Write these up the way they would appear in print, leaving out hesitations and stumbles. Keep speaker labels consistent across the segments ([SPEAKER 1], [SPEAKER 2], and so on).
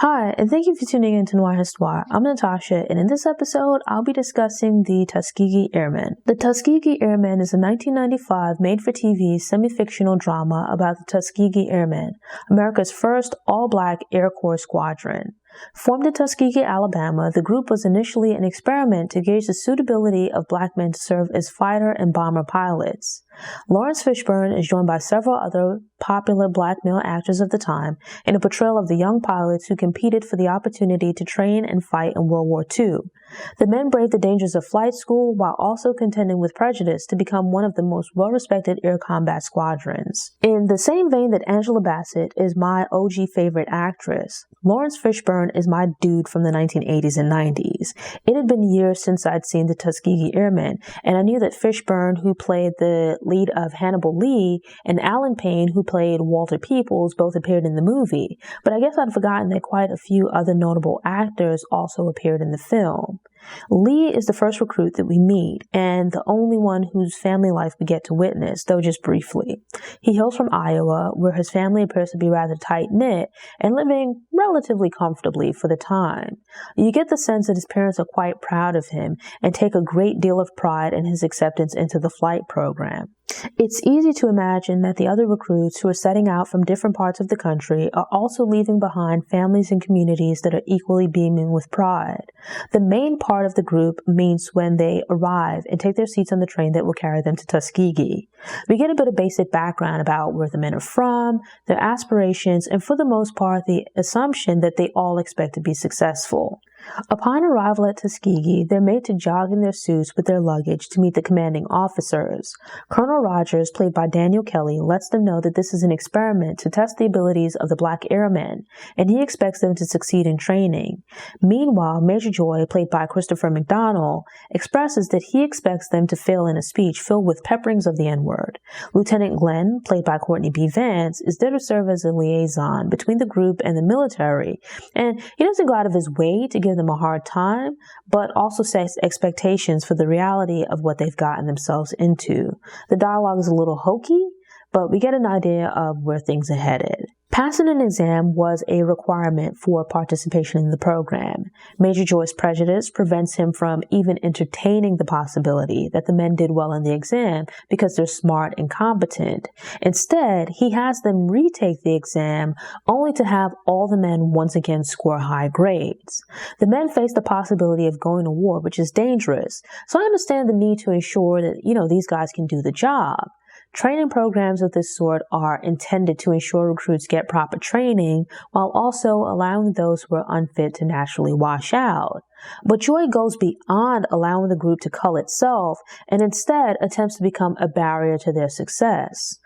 [SPEAKER 1] Hi, and thank you for tuning in to Noir Histoire. I'm Natasha, and in this episode, I'll be discussing the Tuskegee Airmen. The Tuskegee Airmen is a 1995 made-for-TV semi-fictional drama about the Tuskegee Airmen, America's first all-black Air Corp squadron. Formed in Tuskegee, Alabama, the group was initially an experiment to gauge the suitability of black men to serve as fighter and bomber pilots. Lawrence Fishburne is joined by several other popular black male actors of the time in a portrayal of the young pilots who competed for the opportunity to train and fight in World War II. The men braved the dangers of flight school while also contending with prejudice to become one of the most well-respected air combat squadrons. In the same vein that Angela Bassett is my OG favorite actress, Lawrence Fishburne is my dude from the 1980s and 90s. It had been years since I'd seen the Tuskegee Airmen, and I knew that Fishburne, who played the lead of Hannibal Lee, and Alan Payne, who played Walter Peoples, both appeared in the movie, but I guess I'd forgotten that quite a few other notable actors also appeared in the film. Lee is the first recruit that we meet, and the only one whose family life we get to witness, though just briefly. He hails from Iowa, where his family appears to be rather tight-knit and living relatively comfortably for the time. You get the sense that his parents are quite proud of him and take a great deal of pride in his acceptance into the flight program. It's easy to imagine that the other recruits who are setting out from different parts of the country are also leaving behind families and communities that are equally beaming with pride. The main part of the group meets when they arrive and take their seats on the train that will carry them to Tuskegee. We get a bit of basic background about where the men are from, their aspirations, and for the most part, the assumption that they all expect to be successful. Upon arrival at Tuskegee, they're made to jog in their suits with their luggage to meet the commanding officers. Colonel Rogers, played by Daniel Kelly, lets them know that this is an experiment to test the abilities of the black airmen, and he expects them to succeed in training. Meanwhile, Major Joy, played by Christopher McDonald, expresses that he expects them to fail in a speech filled with pepperings of the N-word. Lieutenant Glenn, played by Courtney B. Vance, is there to serve as a liaison between the group and the military, and he doesn't go out of his way to give them a hard time, but also sets expectations for the reality of what they've gotten themselves into. The dialogue is a little hokey, but we get an idea of where things are headed. Passing an exam was a requirement for participation in the program. Major Joy's prejudice prevents him from even entertaining the possibility that the men did well in the exam because they're smart and competent. Instead, he has them retake the exam only to have all the men once again score high grades. The men face the possibility of going to war, which is dangerous, so I understand the need to ensure that, these guys can do the job. Training programs of this sort are intended to ensure recruits get proper training while also allowing those who are unfit to naturally wash out. But Joy goes beyond allowing the group to cull itself and instead attempts to become a barrier to their success.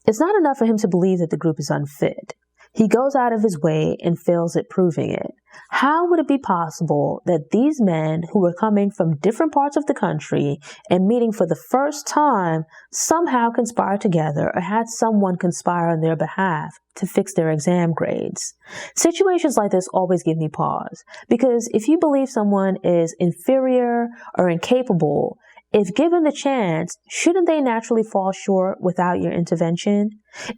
[SPEAKER 1] It's not enough for him to believe that the group is unfit. He goes out of his way and fails at proving it. How would it be possible that these men who were coming from different parts of the country and meeting for the first time somehow conspired together or had someone conspire on their behalf to fix their exam grades? Situations like this always give me pause, because if you believe someone is inferior or incapable, if given the chance, shouldn't they naturally fall short without your intervention?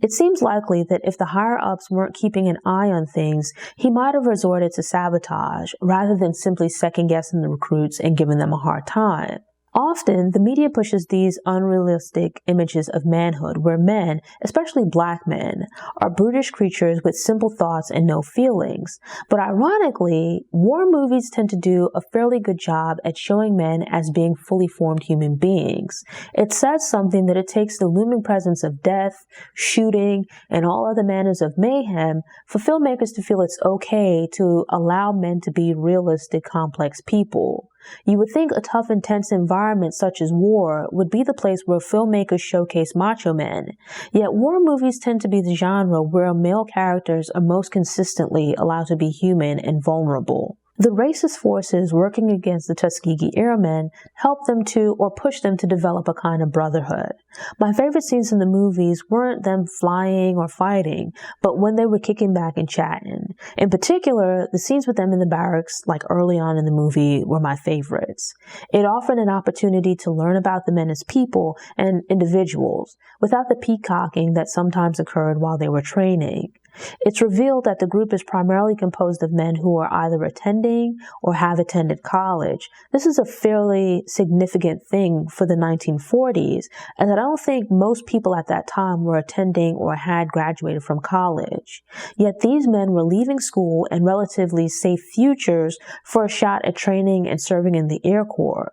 [SPEAKER 1] It seems likely that if the higher-ups weren't keeping an eye on things, he might have resorted to sabotage rather than simply second-guessing the recruits and giving them a hard time. Often, the media pushes these unrealistic images of manhood where men, especially black men, are brutish creatures with simple thoughts and no feelings. But ironically, war movies tend to do a fairly good job at showing men as being fully formed human beings. It says something that it takes the looming presence of death, shooting, and all other manners of mayhem for filmmakers to feel it's okay to allow men to be realistic, complex people. You would think a tough, intense environment such as war would be the place where filmmakers showcase macho men. Yet war movies tend to be the genre where male characters are most consistently allowed to be human and vulnerable. The racist forces working against the Tuskegee Airmen help them to, or push them to develop a kind of brotherhood. My favorite scenes in the movies weren't them flying or fighting, but when they were kicking back and chatting. In particular, the scenes with them in the barracks, like early on in the movie, were my favorites. It offered an opportunity to learn about the men as people and individuals, without the peacocking that sometimes occurred while they were training. It's revealed that the group is primarily composed of men who are either attending or have attended college. This is a fairly significant thing for the 1940s, as I don't think most people at that time were attending or had graduated from college. Yet these men were leaving school and relatively safe futures for a shot at training and serving in the Air Corp.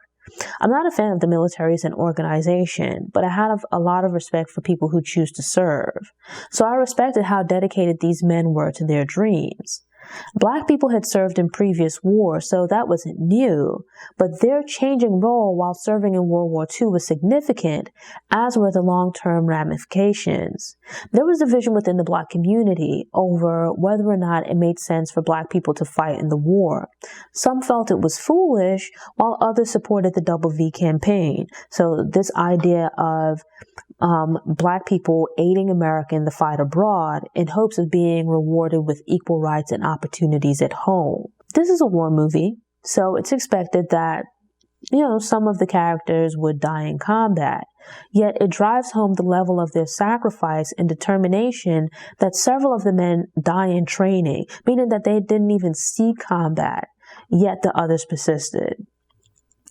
[SPEAKER 1] I'm not a fan of the military as an organization, but I have a lot of respect for people who choose to serve. So I respected how dedicated these men were to their dreams. Black people had served in previous wars, so that wasn't new, but their changing role while serving in World War II was significant, as were the long-term ramifications. There was division within the Black community over whether or not it made sense for Black people to fight in the war. Some felt it was foolish, while others supported the Double V campaign. So this idea of Black people aiding America in the fight abroad in hopes of being rewarded with equal rights and opportunities at home. This is a war movie, so it's expected that, some of the characters would die in combat. Yet it drives home the level of their sacrifice and determination that several of the men die in training, meaning that they didn't even see combat, yet the others persisted.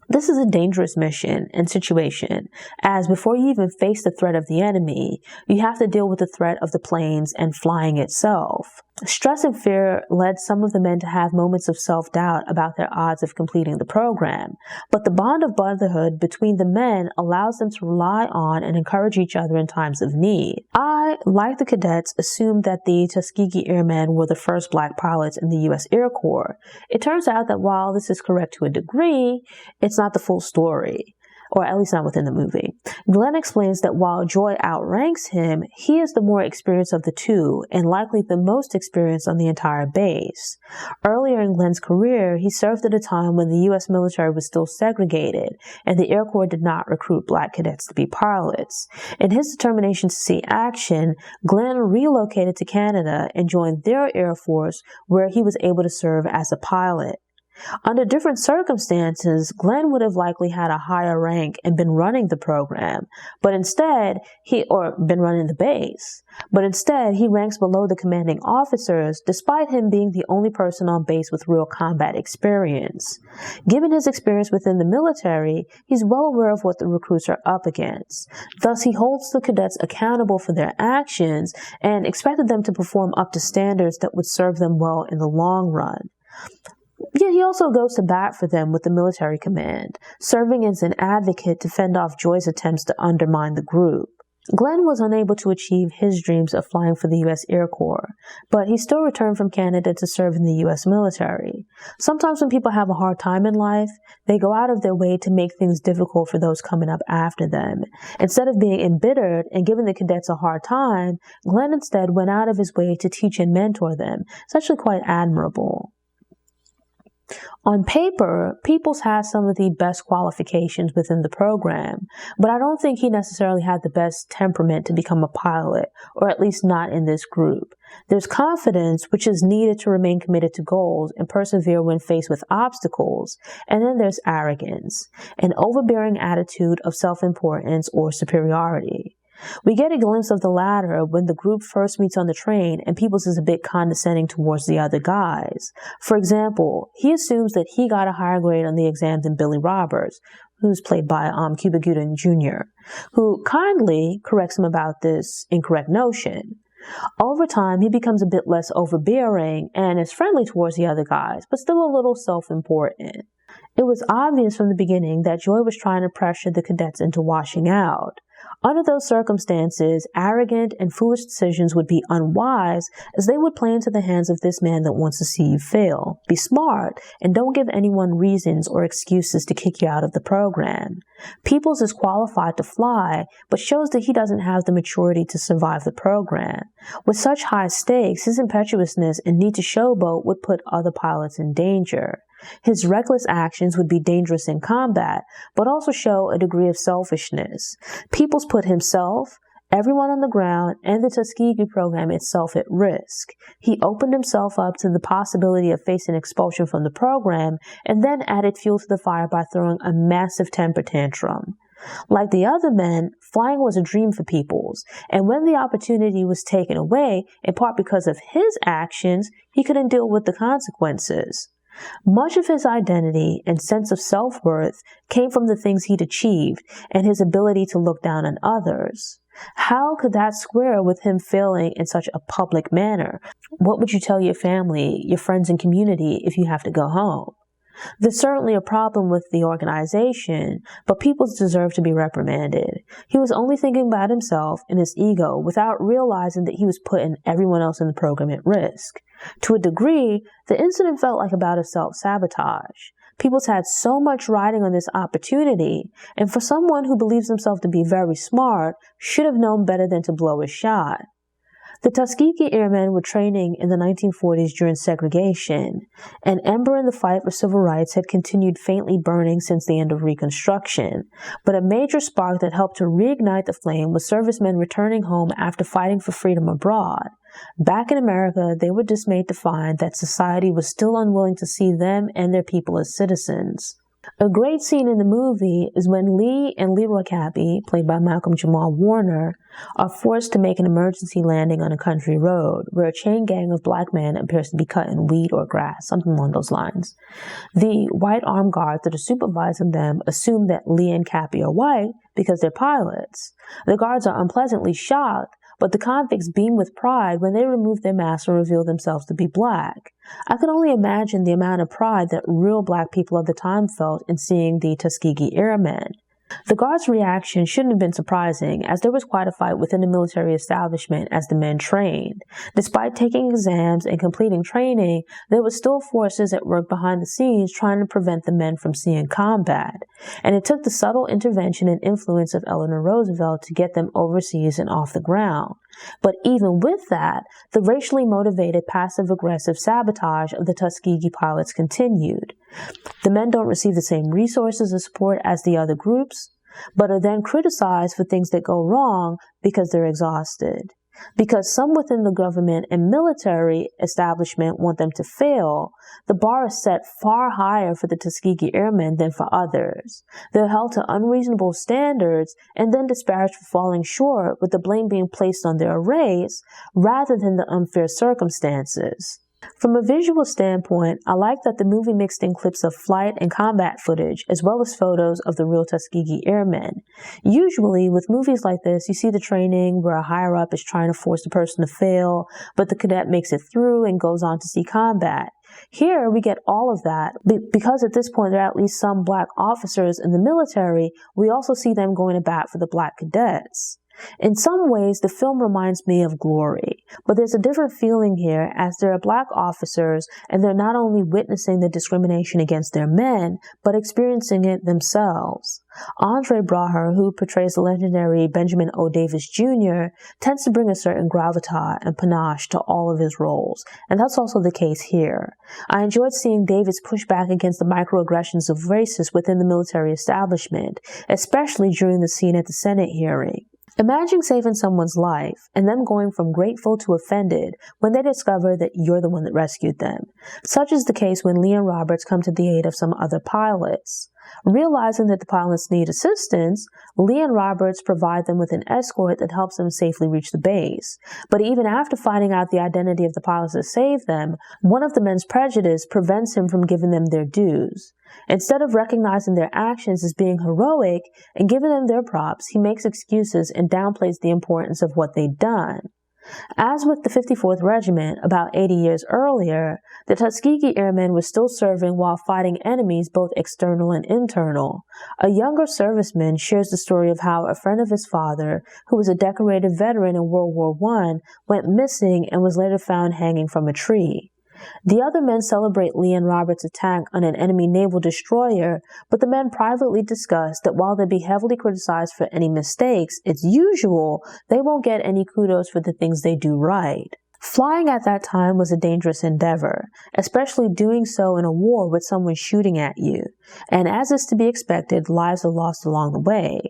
[SPEAKER 1] This is a dangerous mission and situation, as before you even face the threat of the enemy, you have to deal with the threat of the planes and flying itself. Stress and fear led some of the men to have moments of self-doubt about their odds of completing the program, but the bond of brotherhood between the men allows them to rely on and encourage each other in times of need. I, like the cadets, assumed that the Tuskegee Airmen were the first Black pilots in the U.S. Air Corp. It turns out that while this is correct to a degree, it's not the full story, or at least not within the movie. Glenn explains that while Joy outranks him, he is the more experienced of the two and likely the most experienced on the entire base. Earlier in Glenn's career, he served at a time when the U.S. military was still segregated and the Air Corps did not recruit Black cadets to be pilots. In his determination to see action, Glenn relocated to Canada and joined their Air Force, where he was able to serve as a pilot. Under different circumstances, Glenn would have likely had a higher rank and been running the program, but instead been running the base. But instead, he ranks below the commanding officers, despite him being the only person on base with real combat experience. Given his experience within the military, he's well aware of what the recruits are up against. Thus, he holds the cadets accountable for their actions and expected them to perform up to standards that would serve them well in the long run. Yet he also goes to bat for them with the military command, serving as an advocate to fend off Joy's attempts to undermine the group. Glenn was unable to achieve his dreams of flying for the U.S. Air Corps, but he still returned from Canada to serve in the U.S. military. Sometimes when people have a hard time in life, they go out of their way to make things difficult for those coming up after them. Instead of being embittered and giving the cadets a hard time, Glenn instead went out of his way to teach and mentor them. It's actually quite admirable. On paper, Peoples has some of the best qualifications within the program, but I don't think he necessarily had the best temperament to become a pilot, or at least not in this group. There's confidence, which is needed to remain committed to goals and persevere when faced with obstacles, and then there's arrogance, an overbearing attitude of self-importance or superiority. We get a glimpse of the latter when the group first meets on the train and Peoples is a bit condescending towards the other guys. For example, he assumes that he got a higher grade on the exam than Billy Roberts, who's played by Cuba Gooding Jr., who kindly corrects him about this incorrect notion. Over time, he becomes a bit less overbearing and is friendly towards the other guys, but still a little self-important. It was obvious from the beginning that Joy was trying to pressure the cadets into washing out. Under those circumstances, arrogant and foolish decisions would be unwise, as they would play into the hands of this man that wants to see you fail. Be smart and don't give anyone reasons or excuses to kick you out of the program. Peoples is qualified to fly, but shows that he doesn't have the maturity to survive the program. With such high stakes, his impetuousness and need to showboat would put other pilots in danger. His reckless actions would be dangerous in combat, but also show a degree of selfishness. Peoples put himself, everyone on the ground, and the Tuskegee program itself at risk. He opened himself up to the possibility of facing expulsion from the program, and then added fuel to the fire by throwing a massive temper tantrum. Like the other men, flying was a dream for Peoples, and when the opportunity was taken away, in part because of his actions, he couldn't deal with the consequences. Much of his identity and sense of self-worth came from the things he'd achieved and his ability to look down on others. How could that square with him failing in such a public manner? What would you tell your family, your friends and community if you have to go home? There's certainly a problem with the organization, but Peoples deserve to be reprimanded. He was only thinking about himself and his ego without realizing that he was putting everyone else in the program at risk. To a degree, the incident felt like a bout of self-sabotage. Peoples had so much riding on this opportunity, and for someone who believes himself to be very smart, should have known better than to blow his shot. The Tuskegee Airmen were training in the 1940s during segregation. An ember in the fight for civil rights had continued faintly burning since the end of Reconstruction, but a major spark that helped to reignite the flame was servicemen returning home after fighting for freedom abroad. Back in America, they were dismayed to find that society was still unwilling to see them and their people as citizens. A great scene in the movie is when Lee and Leroy Cappy, played by Malcolm Jamal Warner, are forced to make an emergency landing on a country road where a chain gang of black men appears to be cutting wheat or grass, something along those lines. The white armed guards that are supervising them assume that Lee and Cappy are white because they're pilots. The guards are unpleasantly shocked, but the convicts beam with pride when they remove their masks and reveal themselves to be black. I can only imagine the amount of pride that real black people of the time felt in seeing the Tuskegee Airmen. The guards' reaction shouldn't have been surprising, as there was quite a fight within the military establishment as the men trained. Despite taking exams and completing training, there were still forces at work behind the scenes trying to prevent the men from seeing combat. And it took the subtle intervention and influence of Eleanor Roosevelt to get them overseas and off the ground. But even with that, the racially motivated passive-aggressive sabotage of the Tuskegee pilots continued. The men don't receive the same resources and support as the other groups, but are then criticized for things that go wrong because they're exhausted. Because some within the government and military establishment want them to fail, the bar is set far higher for the Tuskegee Airmen than for others. They're held to unreasonable standards and then disparaged for falling short, with the blame being placed on their race rather than the unfair circumstances. From a visual standpoint, I like that the movie mixed in clips of flight and combat footage, as well as photos of the real Tuskegee Airmen. Usually, with movies like this, you see the training where a higher-up is trying to force the person to fail, but the cadet makes it through and goes on to see combat. Here, we get all of that. Because at this point there are at least some black officers in the military, we also see them going to bat for the black cadets. In some ways, the film reminds me of Glory, but there's a different feeling here as there are black officers and they're not only witnessing the discrimination against their men, but experiencing it themselves. Andre Braugher, who portrays the legendary Benjamin O. Davis Jr., tends to bring a certain gravitas and panache to all of his roles, and that's also the case here. I enjoyed seeing Davis push back against the microaggressions of racists within the military establishment, especially during the scene at the Senate hearing. Imagine saving someone's life and them going from grateful to offended when they discover that you're the one that rescued them. Such is the case when Lee and Roberts come to the aid of some other pilots. Realizing that the pilots need assistance, Lee and Roberts provide them with an escort that helps them safely reach the base. But even after finding out the identity of the pilots that saved them, one of the men's prejudice prevents him from giving them their dues. Instead of recognizing their actions as being heroic and giving them their props, he makes excuses and downplays the importance of what they'd done. As with the 54th Regiment about 80 years earlier, the Tuskegee Airmen were still serving while fighting enemies both external and internal. A younger serviceman shares the story of how a friend of his father, who was a decorated veteran in World War I, went missing and was later found hanging from a tree. The other men celebrate Lee and Roberts' attack on an enemy naval destroyer, but the men privately discuss that while they'll be heavily criticized for any mistakes, it's usual they won't get any kudos for the things they do right. Flying at that time was a dangerous endeavor, especially doing so in a war with someone shooting at you. And as is to be expected, lives are lost along the way.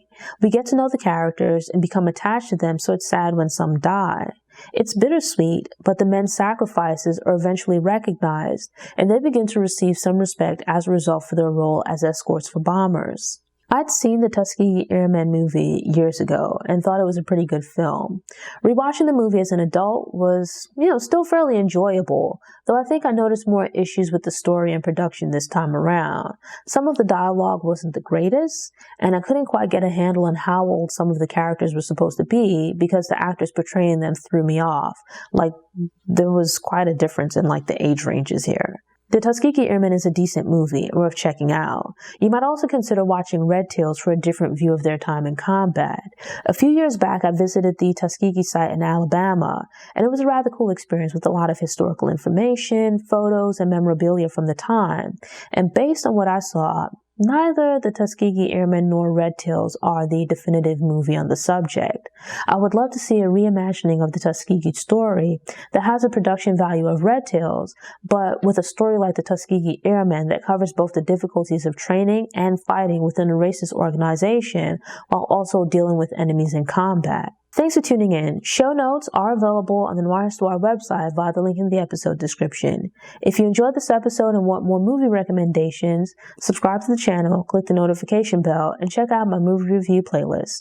[SPEAKER 1] We get to know the characters and become attached to them, so it's sad when some die. It's bittersweet, but the men's sacrifices are eventually recognized, and they begin to receive some respect as a result for their role as escorts for bombers. I'd seen the Tuskegee Airmen movie years ago and thought it was a pretty good film. Rewatching the movie as an adult was, still fairly enjoyable, though I think I noticed more issues with the story and production this time around. Some of the dialogue wasn't the greatest, and I couldn't quite get a handle on how old some of the characters were supposed to be because the actors portraying them threw me off. Like, there was quite a difference in, the age ranges here. The Tuskegee Airmen is a decent movie, worth checking out. You might also consider watching Red Tails for a different view of their time in combat. A few years back, I visited the Tuskegee site in Alabama, and it was a rather cool experience with a lot of historical information, photos, and memorabilia from the time. And based on what I saw, neither the Tuskegee Airmen nor Red Tails are the definitive movie on the subject. I would love to see a reimagining of the Tuskegee story that has a production value of Red Tails, but with a story like the Tuskegee Airmen that covers both the difficulties of training and fighting within a racist organization while also dealing with enemies in combat. Thanks for tuning in. Show notes are available on the Noir Histoire website via the link in the episode description. If you enjoyed this episode and want more movie recommendations, subscribe to the channel, click the notification bell, and check out my movie review playlist.